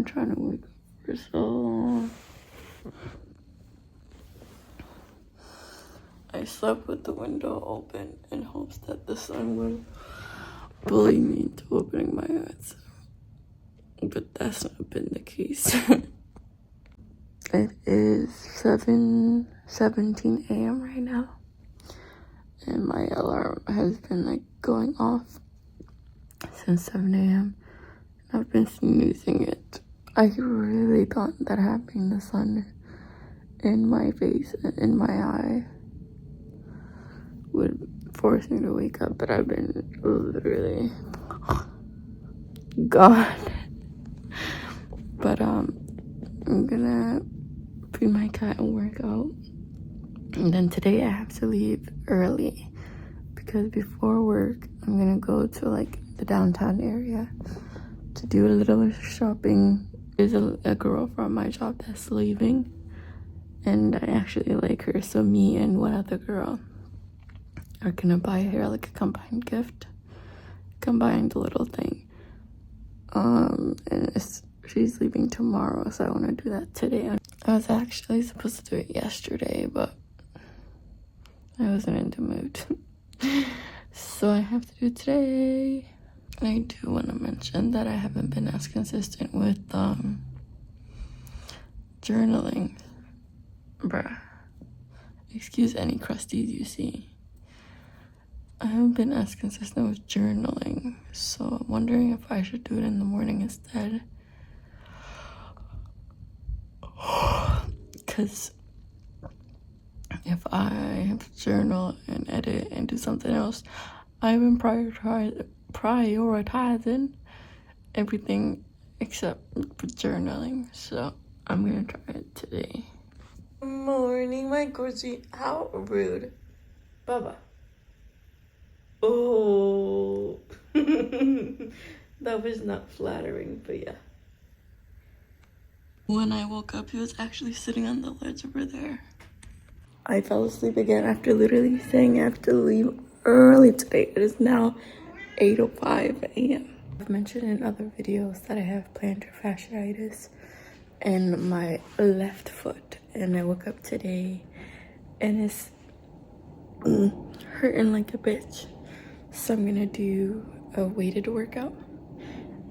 trying to wake up for so long. I slept with the window open in hopes that the sun will bully me into opening my eyes. But that's not been the case. It is 7:17 a.m. right now. And my alarm has been like going off since 7 a.m. I've been snoozing it. I really thought that having the sun in my face and in my eye would force me to wake up, but I've been literally gone. But I'm gonna feed my cat and work out. And then today I have to leave early because before work I'm gonna go to like the downtown area to do a little shopping. There's a girl from my job that's leaving and I actually like her, so me and one other girl are gonna buy her like a combined gift, combined little thing. And she's leaving tomorrow, so I want to do that today. I was actually supposed to do it yesterday, but I wasn't in the mood. So I have to do it today. I do want to mention that I haven't been as consistent with journaling. Bruh. Excuse any crusties you see. I haven't been as consistent with journaling, so I'm wondering if I should do it in the morning instead. Because if I have to journal and edit and do something else, I've been prioritizing everything except for journaling, so I'm gonna try it today. Good morning, my gorgie. How rude. Baba. Oh. That was not flattering, but yeah. When I woke up, he was actually sitting on the ledge over there. I fell asleep again after literally saying I have to leave early today. It is now 8:05 a.m. I've mentioned in other videos that I have plantar fasciitis in my left foot, and I woke up today and it's hurting like a bitch. So I'm gonna do a weighted workout,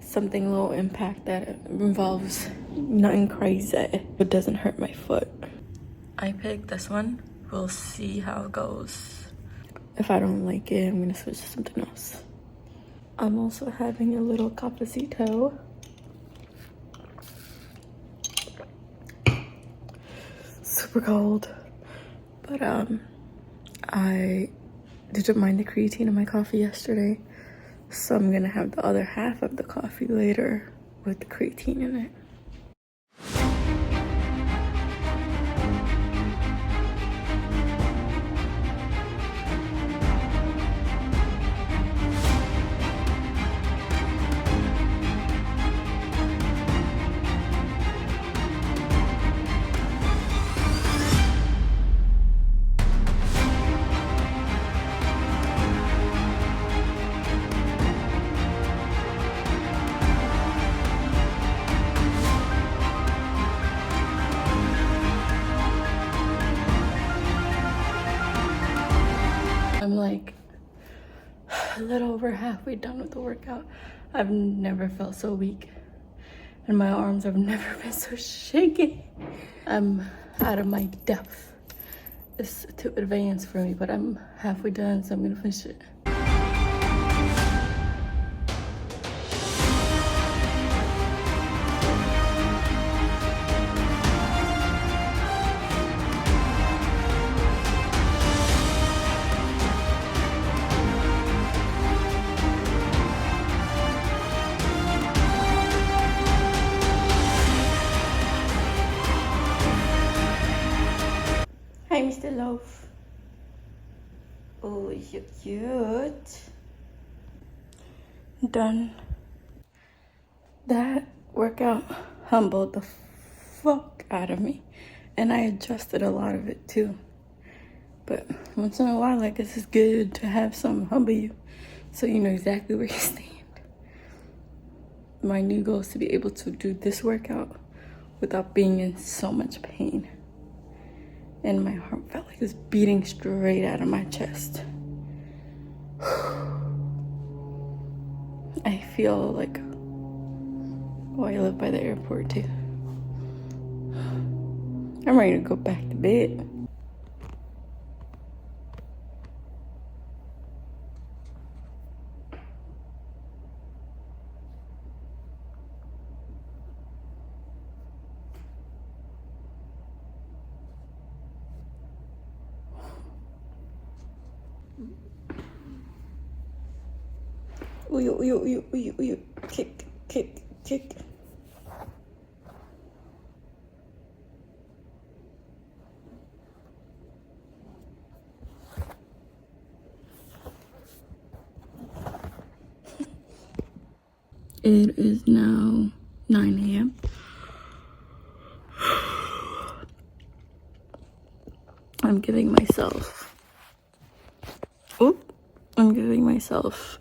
something low impact that involves nothing crazy. It doesn't hurt my foot. I picked this one. We'll see how it goes. If I don't like it, I'm gonna switch to something else. I'm also having a little cafecito. Super cold. But I didn't mind the creatine in my coffee yesterday, so I'm gonna have the other half of the coffee later with the creatine in it. I'm like a little over halfway done with the workout. I've never felt so weak, and my arms have never been so shaky. I'm out of my depth. It's too advanced for me, but I'm halfway done, so I'm gonna finish it. Hi, Mr. Loaf. Oh, you're cute. Done. That workout humbled the fuck out of me. And I adjusted a lot of it too. But once in a while, I guess it's good to have some humble you so you know exactly where you stand. my new goal is to be able to do this workout without being in so much pain. And my heart felt like it was beating straight out of my chest. I feel like, oh, I live by the airport too. I'm ready to go back to bed. Ooh, kick, kick, kick. It is now 9 a.m. I'm giving myself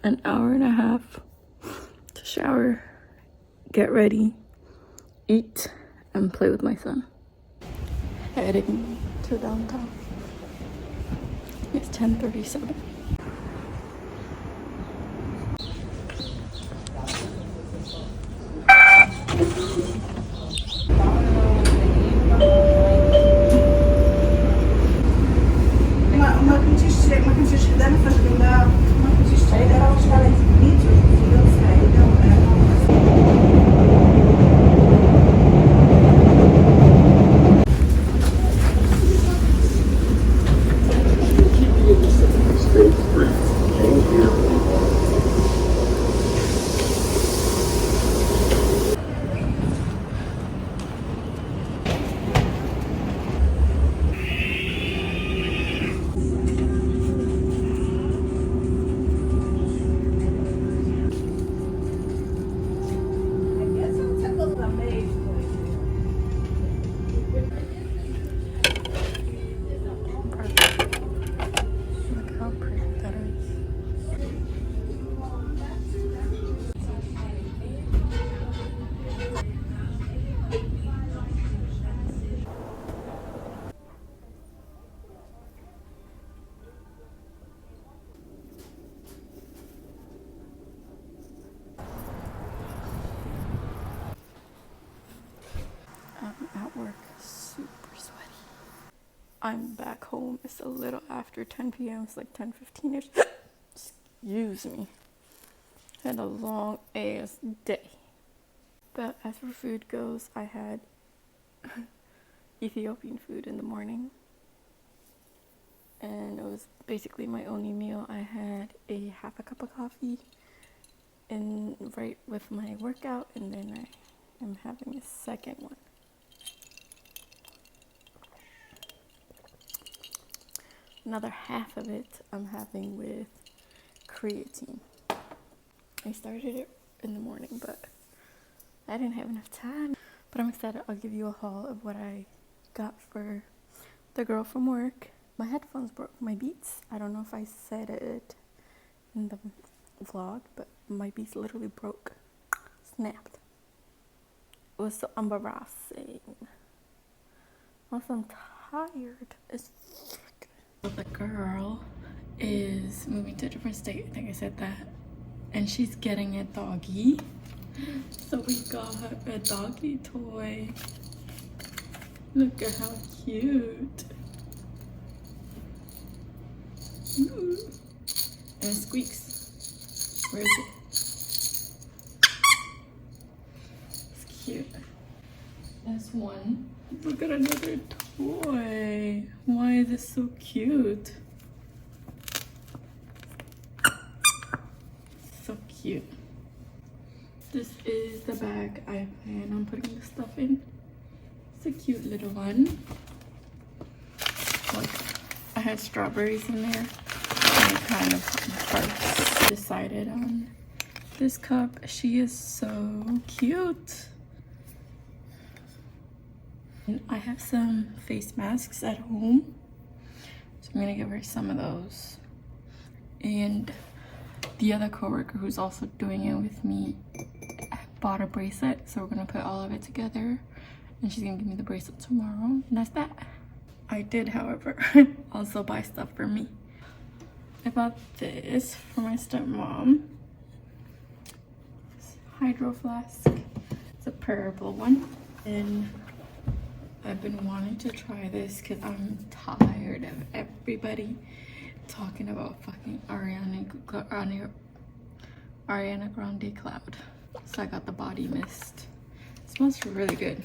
an hour and a half to shower, get ready, eat, and play with my son. Heading to downtown. It's 10:37. Uma cantice deve fazer uma cantice era os talentos bonitos, Look how pretty that is. I'm at work, super sweaty. I'm back home. It's a little after 10 p.m. It's like 10:15ish. Excuse me. Had a long ass day. But as for food goes, I had Ethiopian food in the morning. And it was basically my only meal. I had a half a cup of coffee and right with my workout, and then I am having a second one. Another half of it I'm having with creatine. I started it in the morning, but I didn't have enough time. But I'm excited. I'll give you a haul of what I got for the girl from work. My headphones broke, my Beats. I don't know if I said it in the vlog, but my Beats literally broke, snapped. It was so embarrassing. Also, I'm tired as fuck. The girl is moving to a different state. I think I said that. And she's getting a doggy. So we got her a doggy toy. Look at how cute. Ooh. And it squeaks. Where is it? It's cute. That's one. Look at another toy. Why is it so cute? So cute. This is the bag I plan on putting the stuff in. It's a cute little one. Look, I had strawberries in there. I kind of first decided on this cup. She is so cute. And I have some face masks at home, so I'm gonna give her some of those. And the other coworker who's also doing it with me bought a bracelet, so we're gonna put all of it together, and she's gonna give me the bracelet tomorrow, and that's that. I did, however, also buy stuff for me. I bought this for my stepmom. This hydro flask. It's a purple one. And I've been wanting to try this because I'm tired of everybody talking about fucking Ariana Grande Cloud. So I got the body mist. It smells really good.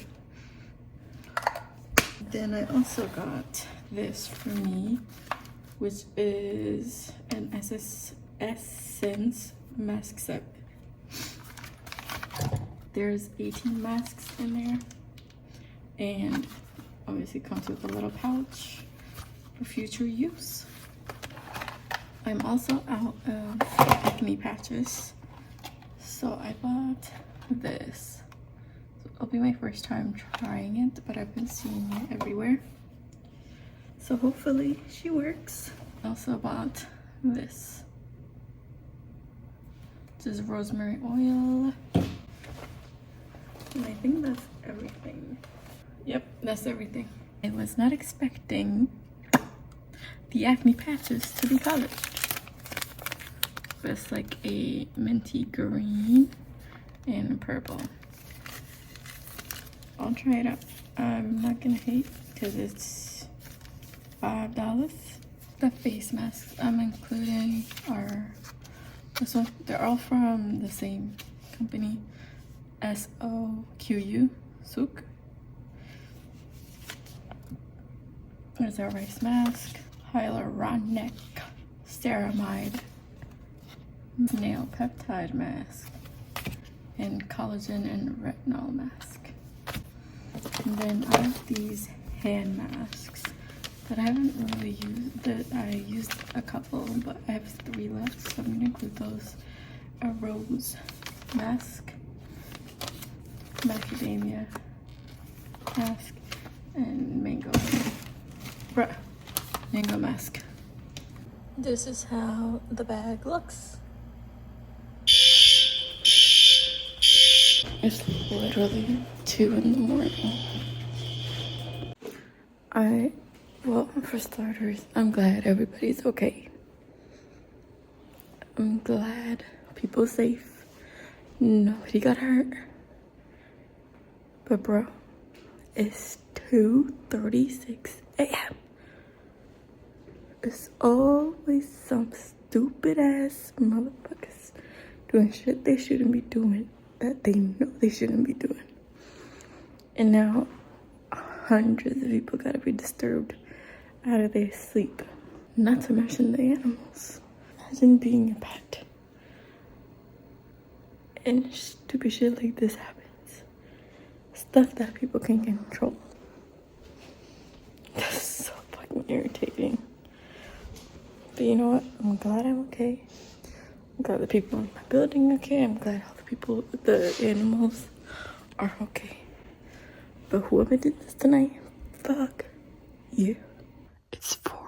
Then I also got this for me, which is an Essence mask set. There's 18 masks in there, and obviously comes with a little pouch for future use. I'm also out of acne patches, so I bought this. It'll be my first time trying it, but I've been seeing it everywhere. So hopefully she works. I also bought this. This is rosemary oil. And I think that's everything. Yep, that's everything. I was not expecting the acne patches to be colored. It's like a minty green and purple. I'll try it out. I'm not gonna hate because it's $5. The face masks I'm including are this one. They're all from the same company, SOQU, Souk. There's our rice mask, hyaluronic ceramide, nail peptide mask, and collagen and retinol mask. And then I have these hand masks that I haven't really used. That I used a couple, but I have 3 left, so I'm gonna include those. A rose mask, macadamia mask, and mango mask. This is how the bag looks. It's literally 2 in the morning. Well, for starters, I'm glad everybody's okay. I'm glad people's safe. Nobody got hurt. But bro, it's 2:36 a.m. It's always some stupid ass motherfuckers doing shit they shouldn't be doing, that they know they shouldn't be doing. And now hundreds of people gotta be disturbed out of their sleep. Not to mention the animals. Imagine being a pet and stupid shit like this happens. Stuff that people can control. That's so fucking irritating. But you know what? I'm glad I'm okay. I'm glad the people in my building are okay. I'm glad all the animals are okay. But whoever did this tonight, fuck you. It's 4